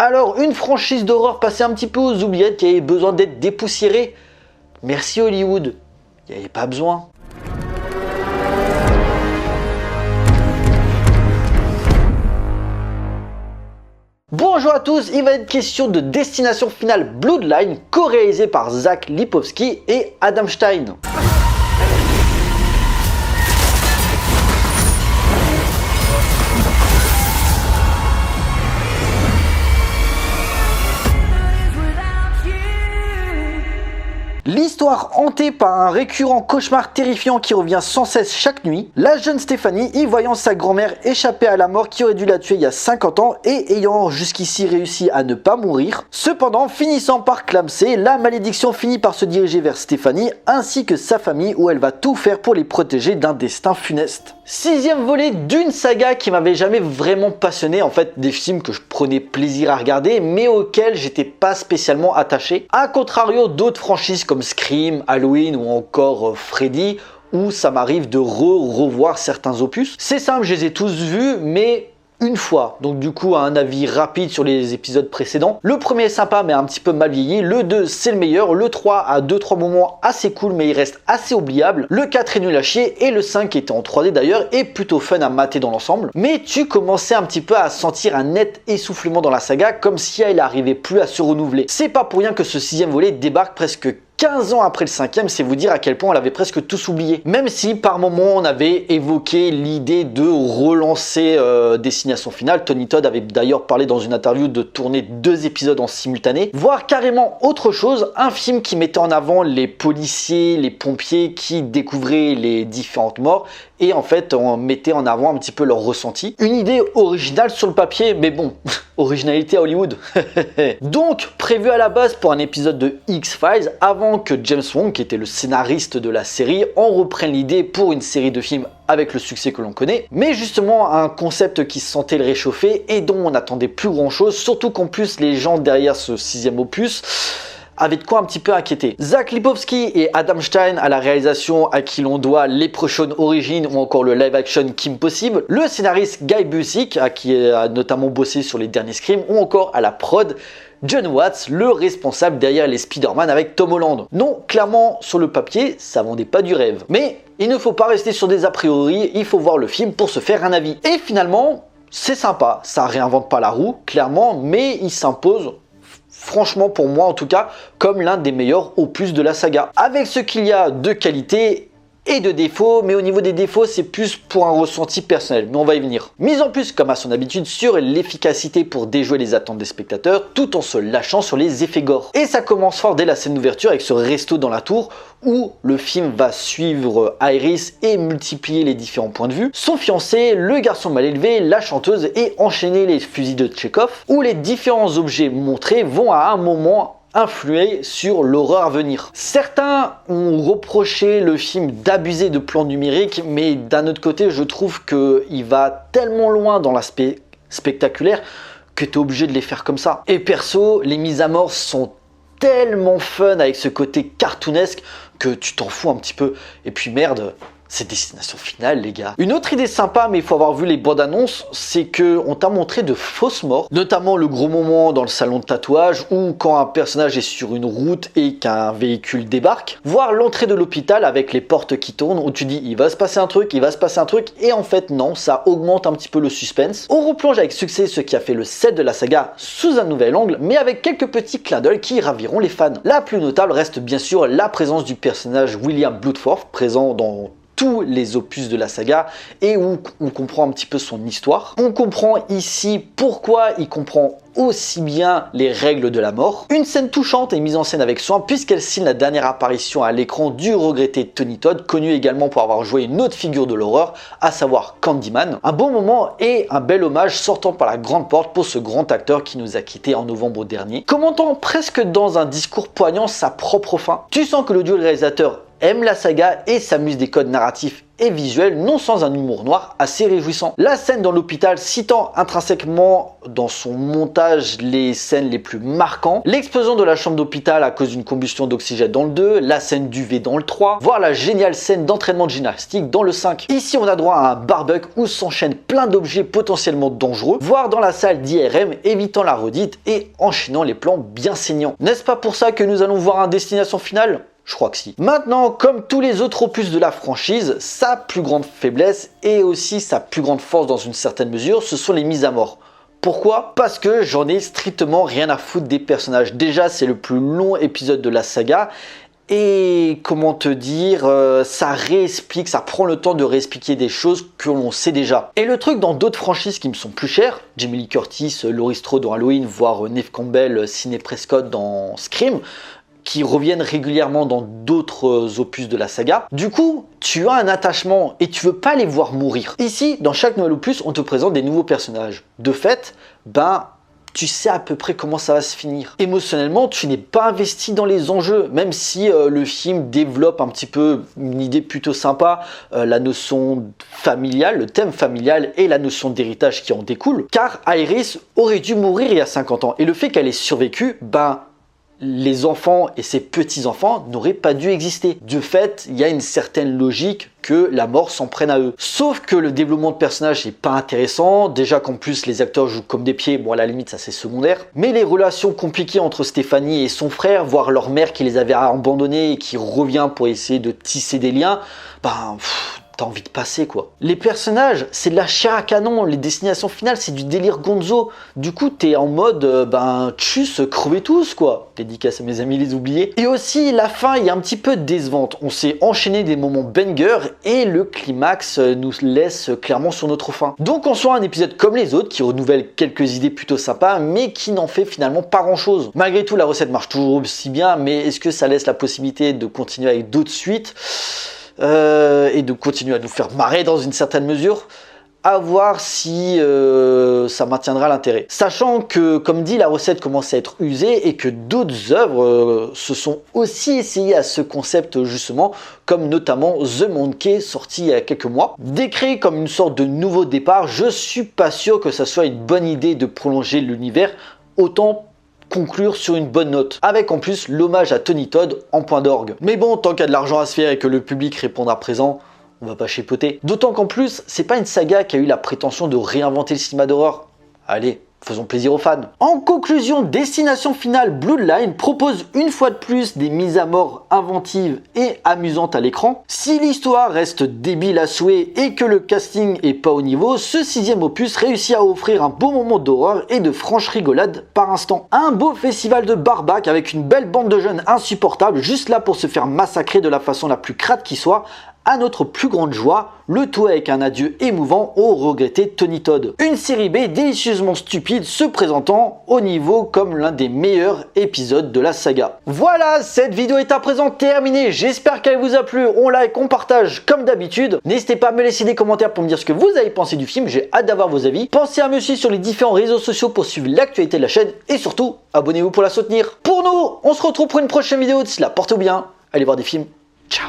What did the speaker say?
Alors, une franchise d'horreur passée un petit peu aux oubliettes qui avait besoin d'être dépoussiérée. Merci Hollywood, il n'y avait pas besoin. Bonjour à tous, il va être question de Destination Finale Bloodline, co-réalisé par Zach Lipovski et Adam Stein. L'histoire hantée par un récurrent cauchemar terrifiant qui revient sans cesse chaque nuit, la jeune Stéphanie y voyant sa grand-mère échapper à la mort qui aurait dû la tuer il y a 50 ans et ayant jusqu'ici réussi à ne pas mourir. Cependant, finissant par clamser, la malédiction finit par se diriger vers Stéphanie ainsi que sa famille où elle va tout faire pour les protéger d'un destin funeste. 6e volet d'une saga qui m'avait jamais vraiment passionné, en fait des films que je prenais plaisir à regarder mais auxquels j'étais pas spécialement attaché, à contrario d'autres franchises comme Scream, Halloween ou encore Freddy où ça m'arrive de revoir certains opus. C'est simple, je les ai tous vus mais une fois, donc du coup un avis rapide sur les épisodes précédents. Le premier est sympa mais un petit peu mal vieilli, le 2 c'est le meilleur, le 3 a 2-3 moments assez cool mais il reste assez oubliable, le 4 est nul à chier et le 5 qui était en 3D d'ailleurs est plutôt fun à mater dans l'ensemble. Mais tu commençais un petit peu à sentir un net essoufflement dans la saga comme si elle n'arrivait plus à se renouveler. C'est pas pour rien que ce 6e volet débarque presque 15 ans après le 5e, c'est vous dire à quel point on l'avait presque tous oublié. Même si par moment on avait évoqué l'idée de relancer Destination Finale. Tony Todd avait d'ailleurs parlé dans une interview de tourner 2 épisodes en simultané, voire carrément autre chose, un film qui mettait en avant les policiers, les pompiers qui découvraient les différentes morts et en fait on mettait en avant un petit peu leur ressenti. Une idée originale sur le papier, mais bon, originalité à Hollywood. Donc prévu à la base pour un épisode de X-Files avant que James Wong, qui était le scénariste de la série, en reprenne l'idée pour une série de films avec le succès que l'on connaît, mais justement un concept qui sentait le réchauffer et dont on n'attendait plus grand chose, surtout qu'en plus les gens derrière ce 6e opus avait de quoi un petit peu inquiéter. Zach Lipovski et Adam Stein à la réalisation à qui l'on doit Leprechaun Origins ou encore le live action Kim Possible, le scénariste Guy Busick à qui a notamment bossé sur les derniers Scream ou encore à la prod John Watts, le responsable derrière les Spider-Man avec Tom Holland. Non, clairement sur le papier ça vendait pas du rêve. Mais il ne faut pas rester sur des a priori, il faut voir le film pour se faire un avis. Et finalement c'est sympa, ça réinvente pas la roue clairement mais il s'impose franchement pour moi en tout cas comme l'un des meilleurs opus de la saga. Avec ce qu'il y a de qualité et de défauts, mais au niveau des défauts c'est plus pour un ressenti personnel, mais on va y venir. Mise en plus comme à son habitude sur l'efficacité pour déjouer les attentes des spectateurs tout en se lâchant sur les effets gore. Et ça commence fort dès la scène d'ouverture avec ce resto dans la tour où le film va suivre Iris et multiplier les différents points de vue, son fiancé, le garçon mal élevé, la chanteuse et enchaîner les fusils de Tchekhov où les différents objets montrés vont à un moment influer sur l'horreur à venir. Certains ont reproché le film d'abuser de plans numériques, mais d'un autre côté, je trouve qu'il va tellement loin dans l'aspect spectaculaire que tu es obligé de les faire comme ça. Et perso, les mises à mort sont tellement fun avec ce côté cartoonesque que tu t'en fous un petit peu. Et puis merde, c'est Destination Finale les gars. Une autre idée sympa mais il faut avoir vu les bandes annonces, c'est que on t'a montré de fausses morts, notamment le gros moment dans le salon de tatouage ou quand un personnage est sur une route et qu'un véhicule débarque, voire l'entrée de l'hôpital avec les portes qui tournent où tu dis il va se passer un truc, il va se passer un truc et en fait non, ça augmente un petit peu le suspense. On replonge avec succès ce qui a fait le 7 de la saga sous un nouvel angle mais avec quelques petits clins d'œil qui raviront les fans. La plus notable reste bien sûr la présence du personnage William Bloodforth présent dans tous les opus de la saga et où on comprend un petit peu son histoire. On comprend ici pourquoi il comprend aussi bien les règles de la mort. Une scène touchante et mise en scène avec soin puisqu'elle signe la dernière apparition à l'écran du regretté Tony Todd, connu également pour avoir joué une autre figure de l'horreur, à savoir Candyman. Un bon moment et un bel hommage sortant par la grande porte pour ce grand acteur qui nous a quittés en novembre dernier, commentant presque dans un discours poignant sa propre fin. Tu sens que le duo de réalisateurs aime la saga et s'amuse des codes narratifs et visuel, non sans un humour noir assez réjouissant. La scène dans l'hôpital citant intrinsèquement dans son montage les scènes les plus marquantes, l'explosion de la chambre d'hôpital à cause d'une combustion d'oxygène dans le 2, la scène d'UV dans le 3, voire la géniale scène d'entraînement de gymnastique dans le 5. Ici on a droit à un barbecue où s'enchaînent plein d'objets potentiellement dangereux, voire dans la salle d'IRM évitant la redite et enchaînant les plans bien saignants. N'est-ce pas pour ça que nous allons voir un Destination Finale ? Je crois que si. Maintenant, comme tous les autres opus de la franchise, sa plus grande faiblesse et aussi sa plus grande force dans une certaine mesure, ce sont les mises à mort. Pourquoi? Parce que j'en ai strictement rien à foutre des personnages. Déjà, c'est le plus long épisode de la saga. Et comment te dire, ça réexplique, ça prend le temps de réexpliquer des choses que l'on sait déjà. Et le truc dans d'autres franchises qui me sont plus chères, Jamie Lee Curtis, Laurie Strode dans Halloween, voire Neve Campbell, Sidney Prescott dans Scream, qui reviennent régulièrement dans d'autres opus de la saga. Du coup, tu as un attachement et tu veux pas les voir mourir. Ici, dans chaque nouvel opus, on te présente des nouveaux personnages. De fait, tu sais à peu près comment ça va se finir. Émotionnellement, tu n'es pas investi dans les enjeux, même si le film développe un petit peu une idée plutôt sympa, la notion familiale, le thème familial et la notion d'héritage qui en découle. Car Iris aurait dû mourir il y a 50 ans. Et le fait qu'elle ait survécu, les enfants et ses petits-enfants n'auraient pas dû exister. De fait, il y a une certaine logique que la mort s'en prenne à eux. Sauf que le développement de personnage n'est pas intéressant, déjà qu'en plus les acteurs jouent comme des pieds, bon à la limite ça c'est secondaire, mais les relations compliquées entre Stéphanie et son frère, voire leur mère qui les avait abandonnés et qui revient pour essayer de tisser des liens, t'as envie de passer quoi. Les personnages, c'est de la chair à canon, les destinations finales, c'est du délire gonzo. Du coup, t'es en mode, tchuss, crevez tous quoi. Dédicace à mes amis les oubliés. Et aussi, la fin est un petit peu décevante. On s'est enchaîné des moments banger et le climax nous laisse clairement sur notre faim. Donc on soit un épisode comme les autres qui renouvelle quelques idées plutôt sympas, mais qui n'en fait finalement pas grand chose. Malgré tout, la recette marche toujours aussi bien, mais est-ce que ça laisse la possibilité de continuer avec d'autres suites et de continuer à nous faire marrer dans une certaine mesure, à voir si ça maintiendra l'intérêt. Sachant que, comme dit, la recette commence à être usée et que d'autres œuvres se sont aussi essayées à ce concept justement, comme notamment The Monkey, sorti il y a quelques mois. Décrit comme une sorte de nouveau départ, je suis pas sûr que ça soit une bonne idée de prolonger l'univers, autant conclure sur une bonne note, avec en plus l'hommage à Tony Todd en point d'orgue. Mais bon, tant qu'il y a de l'argent à se faire et que le public répondra présent, on va pas chipoter. D'autant qu'en plus, c'est pas une saga qui a eu la prétention de réinventer le cinéma d'horreur. Allez, faisons plaisir aux fans. En conclusion, Destination Finale Bloodline propose une fois de plus des mises à mort inventives et amusantes à l'écran. Si l'histoire reste débile à souhait et que le casting est pas au niveau, ce 6e opus réussit à offrir un beau moment d'horreur et de franche rigolade par instant. Un beau festival de barbac avec une belle bande de jeunes insupportables juste là pour se faire massacrer de la façon la plus crade qui soit, à notre plus grande joie, le tout avec un adieu émouvant au regretté Tony Todd. Une série B délicieusement stupide se présentant au niveau comme l'un des meilleurs épisodes de la saga. Voilà, cette vidéo est à présent terminée, j'espère qu'elle vous a plu, on like, on partage comme d'habitude. N'hésitez pas à me laisser des commentaires pour me dire ce que vous avez pensé du film, j'ai hâte d'avoir vos avis. Pensez à me suivre sur les différents réseaux sociaux pour suivre l'actualité de la chaîne et surtout, abonnez-vous pour la soutenir. Pour nous, on se retrouve pour une prochaine vidéo, d'ici là, portez-vous bien, allez voir des films, ciao.